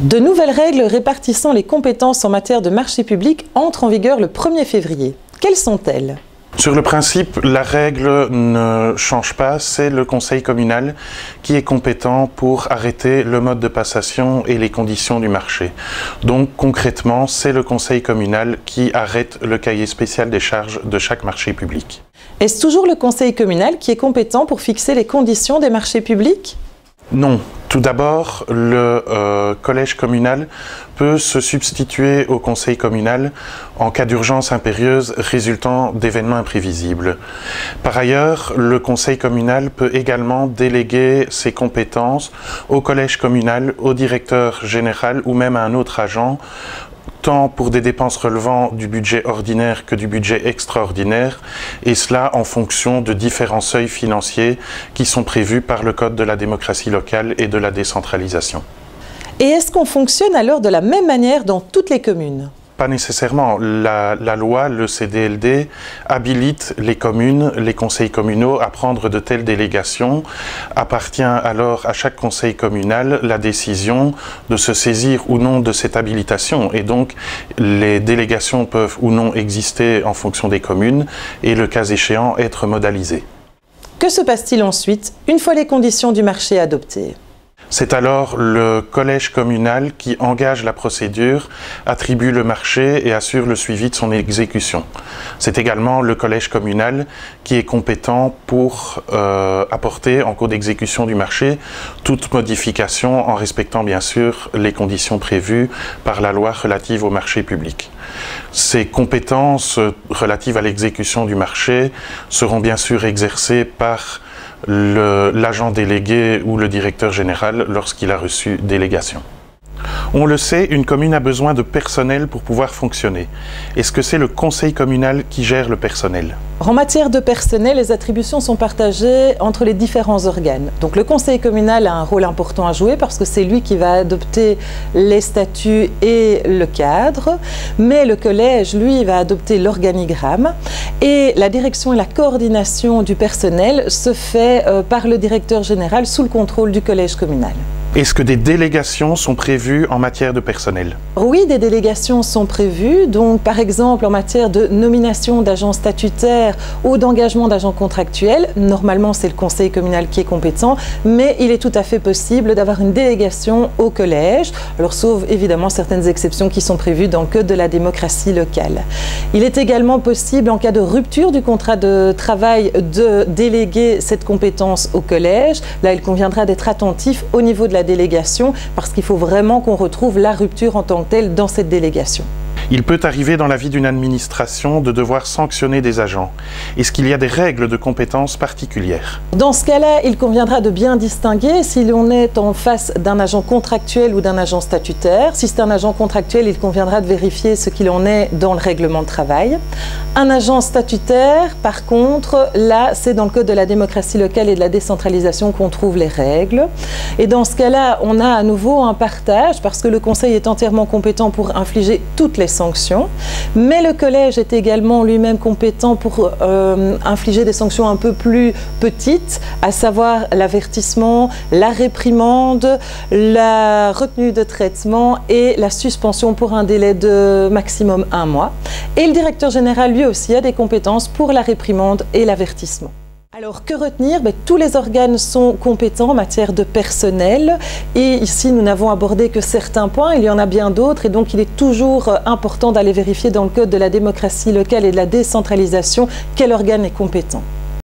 De nouvelles règles répartissant les compétences en matière de marché public entrent en vigueur le 1er février. Quelles sont-elles ? Sur le principe, la règle ne change pas, c'est le conseil communal qui est compétent pour arrêter le mode de passation et les conditions du marché. Donc concrètement, c'est le conseil communal qui arrête le cahier spécial des charges de chaque marché public. Est-ce toujours le conseil communal qui est compétent pour fixer les conditions des marchés publics ? Non. Tout d'abord, le collège communal peut se substituer au conseil communal en cas d'urgence impérieuse résultant d'événements imprévisibles. Par ailleurs, le conseil communal peut également déléguer ses compétences au collège communal, au directeur général ou même à un autre agent, tant pour des dépenses relevant du budget ordinaire que du budget extraordinaire, et cela en fonction de différents seuils financiers qui sont prévus par le Code de la démocratie locale et de la décentralisation. Et est-ce qu'on fonctionne alors de la même manière dans toutes les communes ? Pas nécessairement. La loi, le CDLD, habilite les communes, les conseils communaux à prendre de telles délégations. Appartient alors à chaque conseil communal la décision de se saisir ou non de cette habilitation. Et donc, les délégations peuvent ou non exister en fonction des communes et, le cas échéant, être modalisées. Que se passe-t-il ensuite, une fois les conditions du marché adoptées ? C'est alors le collège communal qui engage la procédure, attribue le marché et assure le suivi de son exécution. C'est également le collège communal qui est compétent pour apporter en cours d'exécution du marché toute modification en respectant bien sûr les conditions prévues par la loi relative au marché public. Ces compétences relatives à l'exécution du marché seront bien sûr exercées par l'agent délégué ou le directeur général lorsqu'il a reçu délégation. On le sait, une commune a besoin de personnel pour pouvoir fonctionner. Est-ce que c'est le conseil communal qui gère le personnel ? En matière de personnel, les attributions sont partagées entre les différents organes. Donc le conseil communal a un rôle important à jouer parce que c'est lui qui va adopter les statuts et le cadre, mais le collège, lui, va adopter l'organigramme et la direction et la coordination du personnel se fait par le directeur général sous le contrôle du collège communal. Est-ce que des délégations sont prévues en matière de personnel? Oui, des délégations sont prévues. Donc, par exemple, en matière de nomination d'agents statutaires ou d'engagement d'agents contractuels, normalement, c'est le conseil communal qui est compétent, mais il est tout à fait possible d'avoir une délégation au collège, alors sauf évidemment certaines exceptions qui sont prévues dans le Code de la démocratie locale. Il est également possible, en cas de rupture du contrat de travail, de déléguer cette compétence au collège. Là, il conviendra d'être attentif au niveau de la délégation parce qu'il faut vraiment qu'on retrouve la rupture en tant que telle dans cette délégation. Il peut arriver dans la vie d'une administration de devoir sanctionner des agents. Est-ce qu'il y a des règles de compétences particulières? Dans ce cas-là, il conviendra de bien distinguer si l'on est en face d'un agent contractuel ou d'un agent statutaire. Si c'est un agent contractuel, il conviendra de vérifier ce qu'il en est dans le règlement de travail. Un agent statutaire, par contre, là, c'est dans le Code de la démocratie locale et de la décentralisation qu'on trouve les règles. Et dans ce cas-là, on a à nouveau un partage parce que le Conseil est entièrement compétent pour infliger toutes les sanctions, mais le collège est également lui-même compétent pour infliger des sanctions un peu plus petites, à savoir l'avertissement, la réprimande, la retenue de traitement et la suspension pour un délai de maximum 1 mois. Et le directeur général, lui aussi, a des compétences pour la réprimande et l'avertissement. Alors, que retenir? Tous les organes sont compétents en matière de personnel et ici, nous n'avons abordé que certains points, il y en a bien d'autres et donc il est toujours important d'aller vérifier dans le Code de la démocratie locale et de la décentralisation quel organe est compétent.